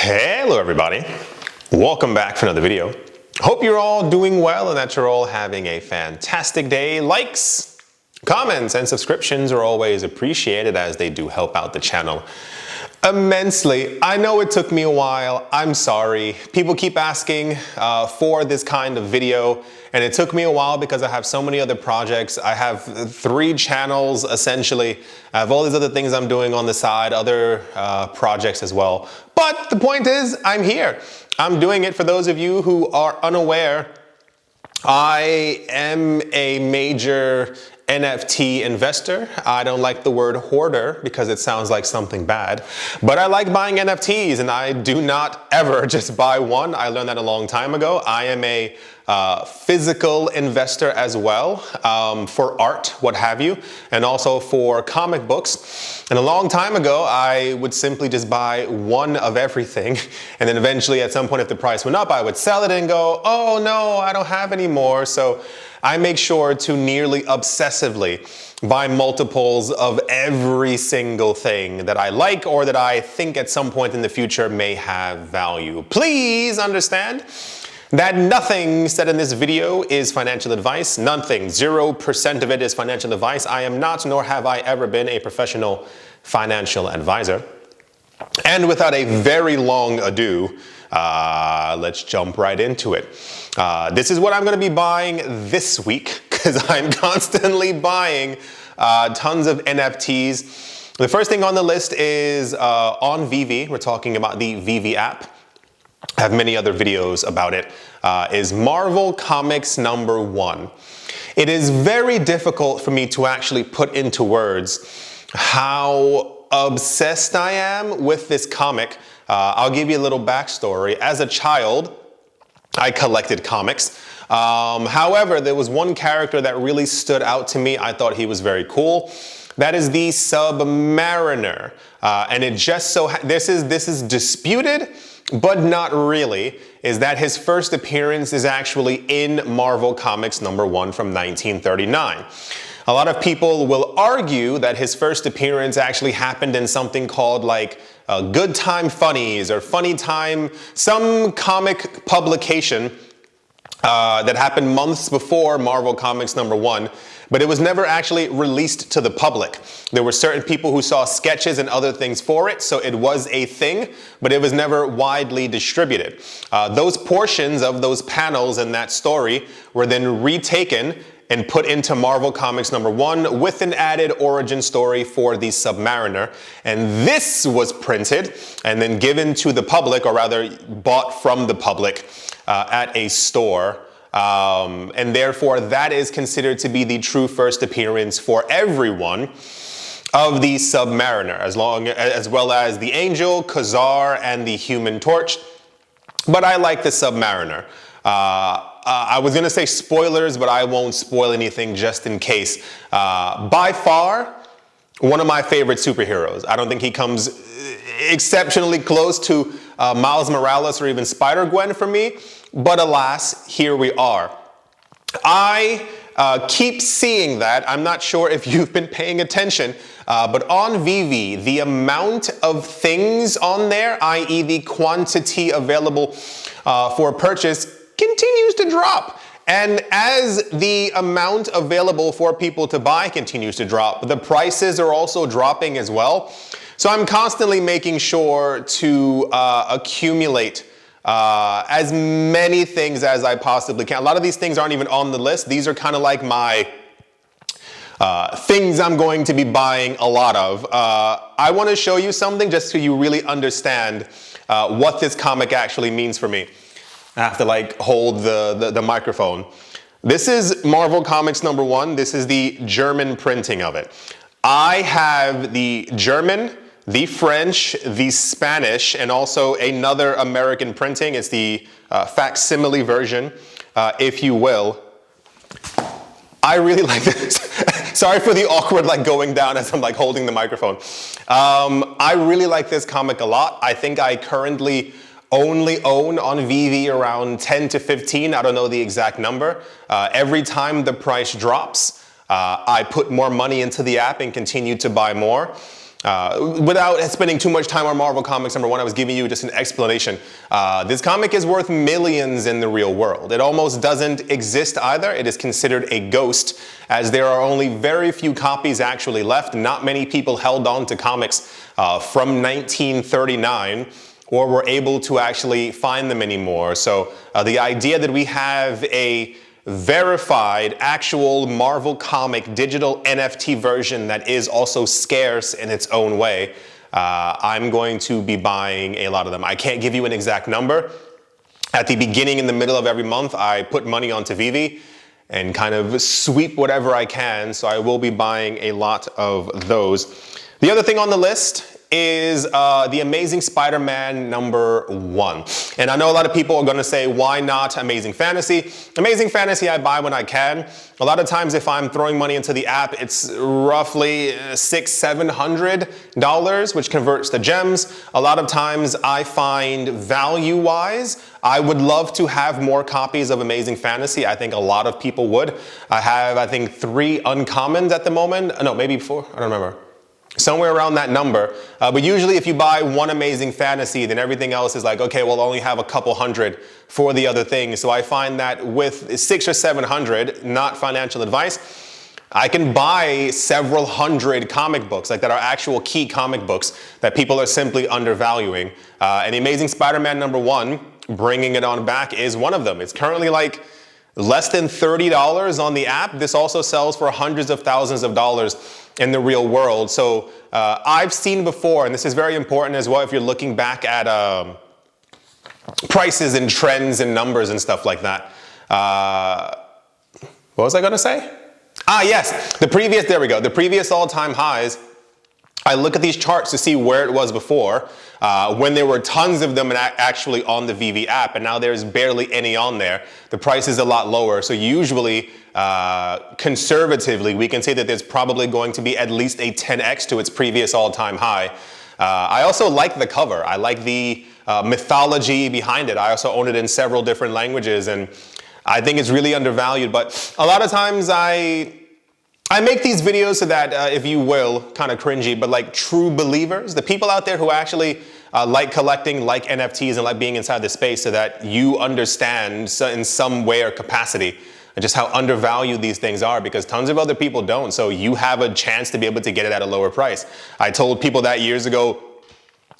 Hello everybody, welcome back for another video. Hope you're all doing well and that you're all having a fantastic day. Likes, comments, and subscriptions are always appreciated as they do help out the channel immensely. I know it took me a while, I'm sorry. People keep asking for this kind of video, and it took me a while because I have so many other projects. I have 3 channels essentially. I have all these other things I'm doing on the side, other projects as well. But the point is, I'm here. I'm doing it. For those of you who are unaware, I am a major NFT investor. I don't like the word hoarder because it sounds like something bad, but I like buying NFTs, and I do not ever just buy one. I learned that a long time ago. I am a physical investor as well, for art, what have you, and also for comic books. And a long time ago, I would simply just buy one of everything, and then eventually at some point if the price went up, I would sell it and go, oh no, I don't have any more. So I make sure to nearly obsessively buy multiples of every single thing that I like or that I think at some point in the future may have value. Please understand that nothing said in this video is financial advice. Nothing. 0% of it is financial advice. I am not, nor have I ever been, a professional financial advisor. And without a very long ado, let's jump right into it. This is what I'm going to be buying this week because I'm constantly buying tons of NFTs. The first thing on the list is on VV. We're talking about the VV app. I have many other videos about it. Is Marvel Comics #1. It is very difficult for me to actually put into words how obsessed I am with this comic. I'll give you a little backstory. As a child, I collected comics. However, there was one character that really stood out to me. I thought he was very cool. That is the Submariner. And it just so, this is disputed, but not really, is that his first appearance is actually in Marvel Comics #1 from 1939. A lot of people will argue that his first appearance actually happened in something called like Good Time Funnies or Funny Time, some comic publication that happened months before Marvel Comics #1, but it was never actually released to the public. There were certain people who saw sketches and other things for it, so it was a thing, but it was never widely distributed. Those portions of those panels in that story were then retaken and put into Marvel Comics #1 with an added origin story for the Submariner. And this was printed and then given to the public, or rather bought from the public at a store. And therefore that is considered to be the true first appearance for everyone of the Submariner, as well as the Angel, Khazar, and the Human Torch. But I like the Submariner. I was going to say spoilers, but I won't spoil anything just in case. By far, one of my favorite superheroes. I don't think he comes exceptionally close to Miles Morales or even Spider-Gwen for me, but alas, here we are. I keep seeing that. I'm not sure if you've been paying attention, but on VV, the amount of things on there, i.e. the quantity available for purchase, continues to drop. And as the amount available for people to buy continues to drop, the prices are also dropping as well. So I'm constantly making sure to accumulate as many things as I possibly can. A lot of these things aren't even on the list. These are kind of like my things I'm going to be buying a lot of. I want to show you something just so you really understand what this comic actually means for me. I have to like hold the microphone. This is Marvel Comics #1. This is the German printing of it. I have the German, the French, the Spanish, and also another American printing. It's the facsimile version, if you will. I really like this. Sorry for the awkward like going down as I'm like holding the microphone. I really like this comic a lot. I think I currently only own on VV around 10 to 15. I don't know the exact number. Every time the price drops, I put more money into the app and continue to buy more. Without spending too much time on Marvel Comics, number one, I was giving you just an explanation. This comic is worth millions in the real world. It almost doesn't exist either. It is considered a ghost, as there are only very few copies actually left. Not many people held on to comics from 1939 or were able to actually find them anymore. So the idea that we have a verified actual Marvel comic digital NFT version that is also scarce in its own way, I'm going to be buying a lot of them. I can't give you an exact number. At the beginning and the middle of every month, I put money onto Vivi and kind of sweep whatever I can, so I will be buying a lot of those. The other thing on the list is the Amazing Spider-Man #1. And I know a lot of people are gonna say, why not Amazing Fantasy? Amazing Fantasy I buy when I can. A lot of times if I'm throwing money into the app, it's roughly $600-700, which converts to gems. A lot of times I find value-wise, I would love to have more copies of Amazing Fantasy. I think a lot of people would. I have, I think, 3 uncommons at the moment. No, maybe 4, I don't remember. Somewhere around that number. But usually if you buy one Amazing Fantasy, then everything else is like, okay, we'll only have a couple hundred for the other things. So I find that with 600 or 700, not financial advice, I can buy several hundred comic books, like that are actual key comic books that people are simply undervaluing. And the Amazing Spider-Man #1, bringing it on back, is one of them. It's currently like less than $30 on the app. This also sells for hundreds of thousands of dollars in the real world. So I've seen before, and this is very important as well if you're looking back at prices and trends and numbers and stuff like that. What was I gonna say? Yes, there we go. The previous all-time highs, I look at these charts to see where it was before, when there were tons of them actually on the Vivi app, and now there's barely any on there. The price is a lot lower. So usually, conservatively, we can say that there's probably going to be at least a 10x to its previous all-time high. I also like the cover. I like the mythology behind it. I also own it in several different languages, and I think it's really undervalued. But a lot of times I make these videos so that, if you will, kind of cringy, but like true believers, the people out there who actually like collecting, like NFTs, and like being inside the space, so that you understand in some way or capacity just how undervalued these things are, because tons of other people don't. So you have a chance to be able to get it at a lower price. I told people that years ago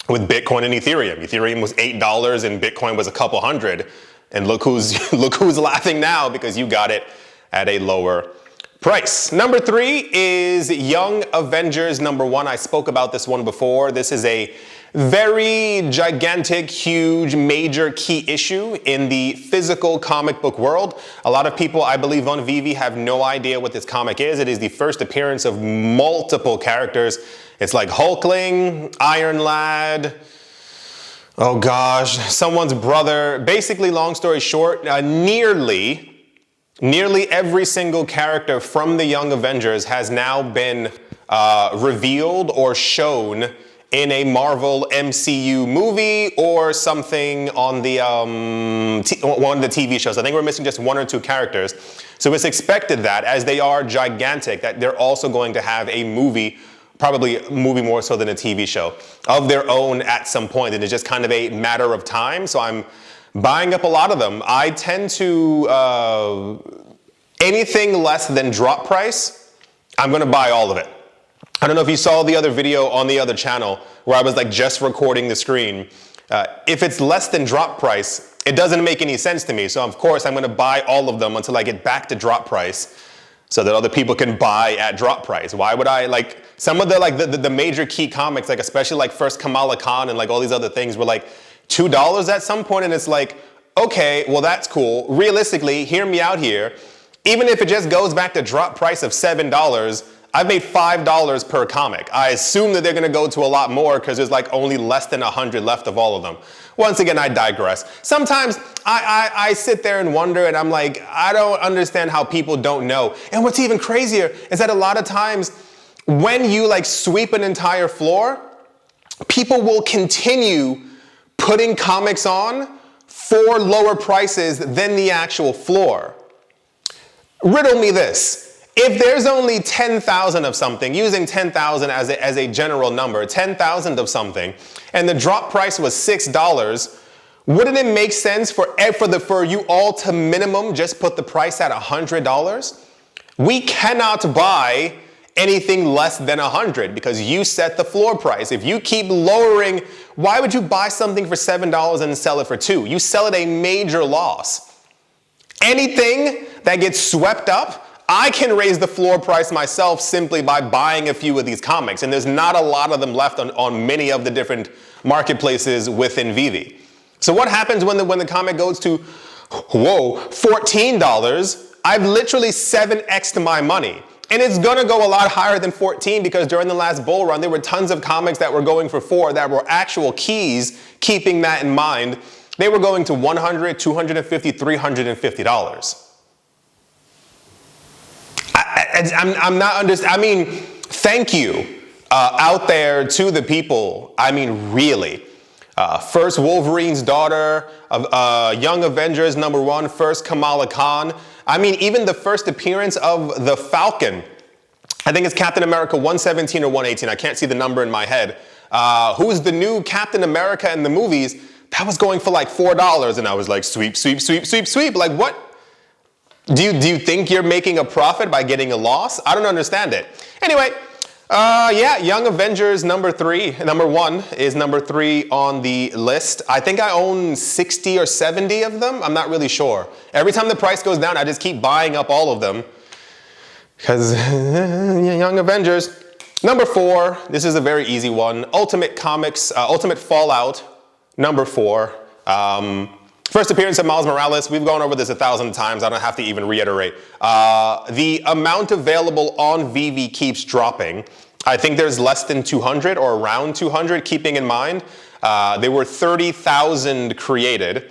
with Bitcoin and Ethereum. Ethereum was $8 and Bitcoin was a couple hundred. And look who's laughing now, because you got it at a lower price. Number 3 is Young Avengers #1. I spoke about this one before. This is a very gigantic, huge, major key issue in the physical comic book world. A lot of people, I believe, on Vivi have no idea what this comic is. It is the first appearance of multiple characters. It's like Hulkling, Iron Lad, oh gosh, someone's brother. Basically, long story short, nearly every single character from the Young Avengers has now been revealed or shown in a Marvel MCU movie or something on the one of the TV shows. I think we're missing just 1 or 2 characters. So it's expected that, as they are gigantic, that they're also going to have a movie, probably a movie more so than a TV show, of their own at some point. And it's just kind of a matter of time. So I'm buying up a lot of them. I tend to, anything less than drop price, I'm gonna buy all of it. I don't know if you saw the other video on the other channel where I was like just recording the screen. If it's less than drop price, it doesn't make any sense to me. So of course I'm gonna buy all of them until I get back to drop price, so that other people can buy at drop price. Why would I, like, some of the major key comics, like especially like first Kamala Khan and like all these other things, were like $2 at some point, and it's like, okay, well that's cool. Realistically, hear me out here. Even if it just goes back to drop price of $7, I've made $5 per comic. I assume that they're gonna go to a lot more because there's like only less than 100 left of all of them. Once again, I digress. Sometimes I sit there and wonder, and I'm like, I don't understand how people don't know. And what's even crazier is that a lot of times when you like sweep an entire floor, people will continue putting comics on for lower prices than the actual floor. Riddle me this. if there's only 10,000 of something, using 10,000 as a general number, 10,000 of something, and the drop price was $6, wouldn't it make sense for you all to minimum just put the price at $100? We cannot buy anything less than 100 because you set the floor price. If you keep lowering, why would you buy something for $7 and sell it for $2? You sell at a major loss. Anything that gets swept up, I can raise the floor price myself simply by buying a few of these comics, and there's not a lot of them left on many of the different marketplaces within VeVe. So what happens when the comic goes to, whoa, $14? I've literally 7x'd my money. And it's gonna go a lot higher than 14 because during the last bull run, there were tons of comics that were going for 4 that were actual keys, keeping that in mind. They were going to $100, $250, $350. I'm not understanding. I mean, thank you out there to the people. I mean, really. First Wolverine's daughter, Young Avengers #1, first Kamala Khan. I mean, even the first appearance of the Falcon, I think it's Captain America 117 or 118, I can't see the number in my head, who's the new Captain America in the movies, that was going for like $4, and I was like, sweep, sweep, sweep, sweep, sweep. Like, what? Do you think you're making a profit by getting a loss? I don't understand it. Anyway, yeah, Young Avengers #1 is #3 on the list. I think I own 60 or 70 of them. I'm not really sure. Every time the price goes down, I just keep buying up all of them. Because Young Avengers. #4, this is a very easy one. Ultimate Fallout, #4. First appearance of Miles Morales. We've gone over this 1,000 times. I don't have to even reiterate. The amount available on VeVe keeps dropping. I think there's less than 200 or around 200, keeping in mind. There were 30,000 created.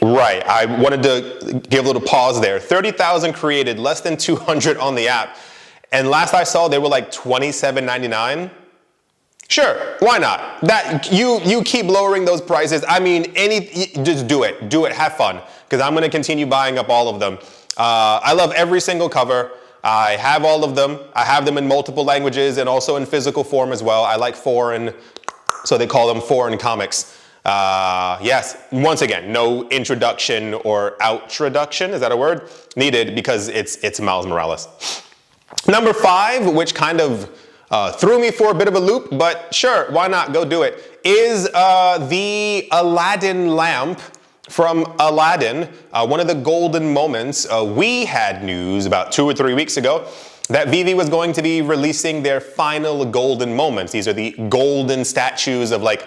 Right, I wanted to give a little pause there. 30,000 created, less than 200 on the app. And last I saw, they were like $27.99. Sure, why not? That you keep lowering those prices. I mean, just do it, have fun, because I'm gonna continue buying up all of them. I love every single cover. I have all of them. I have them in multiple languages and also in physical form as well. I like foreign, so they call them foreign comics. Yes, once again, no introduction or outroduction, is that a word? Needed because it's Miles Morales. #5, which kind of threw me for a bit of a loop, but sure, why not? Go do it. Is the Aladdin lamp from Aladdin, one of the golden moments. We had news about 2 or 3 weeks ago that VeVe was going to be releasing their final golden moments. These are the golden statues of like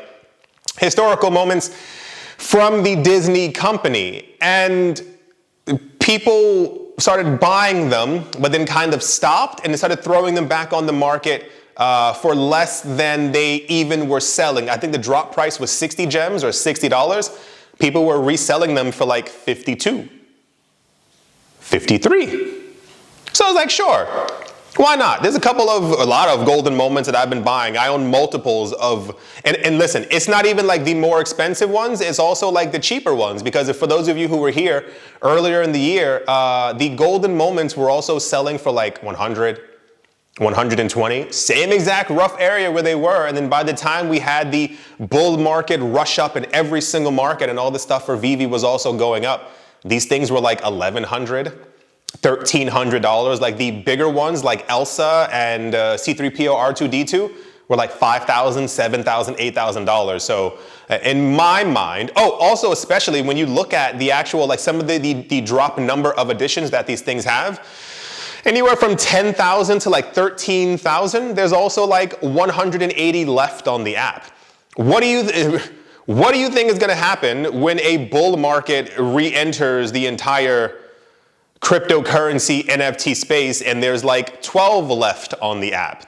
historical moments from the Disney company. And people started buying them, but then kind of stopped and started throwing them back on the market for less than they even were selling. I think the drop price was 60 gems or $60. People were reselling them for like 52, 53. So I was like, sure, why not? There's a lot of golden moments that I've been buying. I own multiples of, and listen, it's not even like the more expensive ones, it's also like the cheaper ones, because for those of you who were here earlier in the year, the golden moments were also selling for like 100, 120, same exact rough area where they were. And then by the time we had the bull market rush up in every single market and all the stuff for VeVe was also going up, these things were like $1,100, $1,300. Like the bigger ones like Elsa and C3PO R2D2 were like $5,000, $7,000, $8,000. So in my mind, oh, also especially when you look at the actual, like some of the drop number of editions that these things have, anywhere from 10,000 to like 13,000, there's also like 180 left on the app. What do you think is gonna happen when a bull market re-enters the entire cryptocurrency NFT space and there's like 12 left on the app?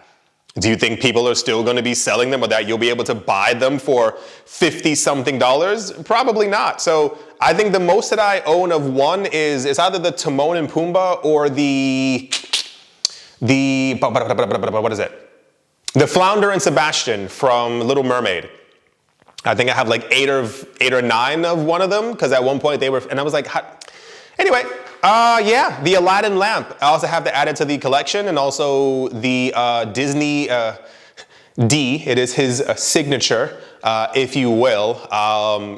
Do you think people are still gonna be selling them, or that you'll be able to buy them for 50-something dollars? Probably not. So I think the most that I own of one is either the Timon and Pumbaa or the what is it? The Flounder and Sebastian from Little Mermaid. I think I have like 8 or 9 of one of them, because at one point they were, and I was like, anyway, Yeah, the Aladdin lamp. I also have to add it to the collection, and also the Disney D. It is his signature, if you will.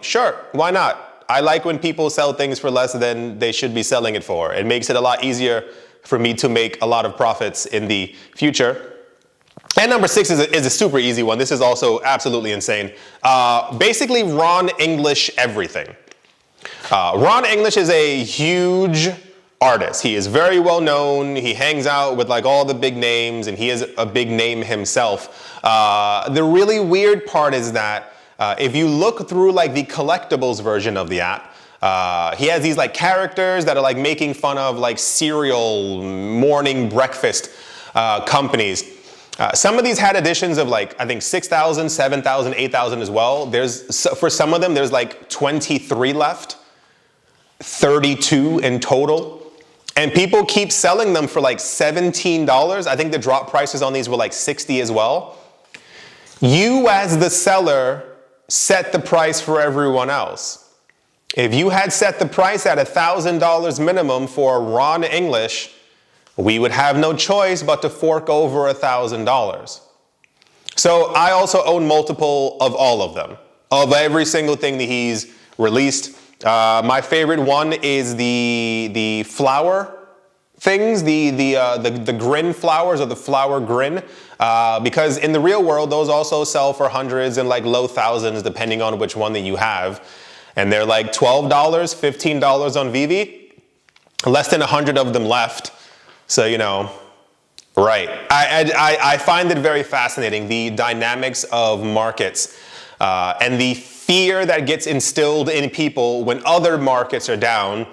Sure, why not? I like when people sell things for less than they should be selling it for. It makes it a lot easier for me to make a lot of profits in the future. And number 6 is a super easy one. This is also absolutely insane. Basically, Ron English everything. Ron English is a huge artist. He is very well known. He hangs out with like all the big names, and he is a big name himself. The really weird part is that if you look through like the collectibles version of the app, he has these like characters that are like making fun of like cereal morning breakfast companies. Some of these had editions of like, I think 6,000, 7,000, 8,000 as well. For some of them, there's like 23 left, 32 in total. And people keep selling them for like $17. I think the drop prices on these were like 60 as well. You as the seller set the price for everyone else. If you had set the price at $1,000 minimum for Ron English, we would have no choice but to fork over $1,000. So I also own multiple of all of them, of every single thing that he's released. My favorite one is the flower things, the grin flowers, or the flower grin, because in the real world, those also sell for hundreds and like low thousands, depending on which one that you have. And they're like $12, $15 on Vivi, less than 100 of them left. So, you know, right. I find it very fascinating, the dynamics of markets and the fear that gets instilled in people when other markets are down.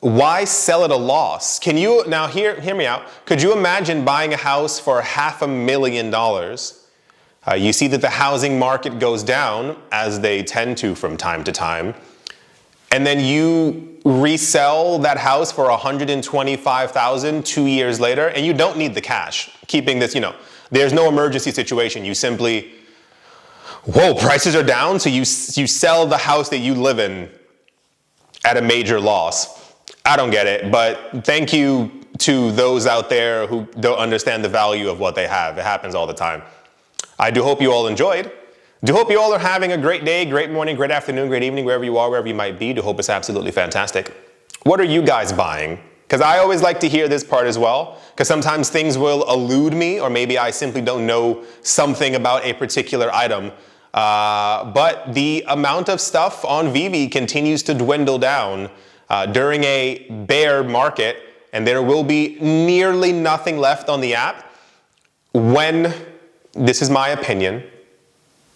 Why sell at a loss? Can you, now hear me out. Could you imagine buying a house for $500,000? You see that the housing market goes down, as they tend to from time to time, and then you resell that house for $125,000 2 years later, and you don't need the cash. Keeping this, you know, there's no emergency situation. You simply, whoa, prices are down, so you sell the house that you live in at a major loss. I don't get it, but thank you to those out there who don't understand the value of what they have. It happens all the time. I do hope you all enjoyed. Do hope you all are having a great day, great morning, great afternoon, great evening, wherever you are, wherever you might be. Do hope it's absolutely fantastic. What are you guys buying? Because I always like to hear this part as well, because sometimes things will elude me, or maybe I simply don't know something about a particular item. But the amount of stuff on Vivi continues to dwindle down during a bear market, and there will be nearly nothing left on the app when, this is my opinion,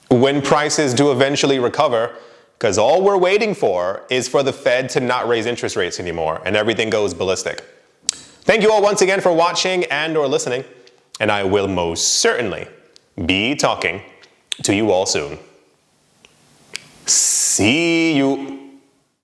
when prices do eventually recover, because all we're waiting for is for the Fed to not raise interest rates anymore, and everything goes ballistic. Thank you all once again for watching and or listening, and I will most certainly be talking to you all soon. See you.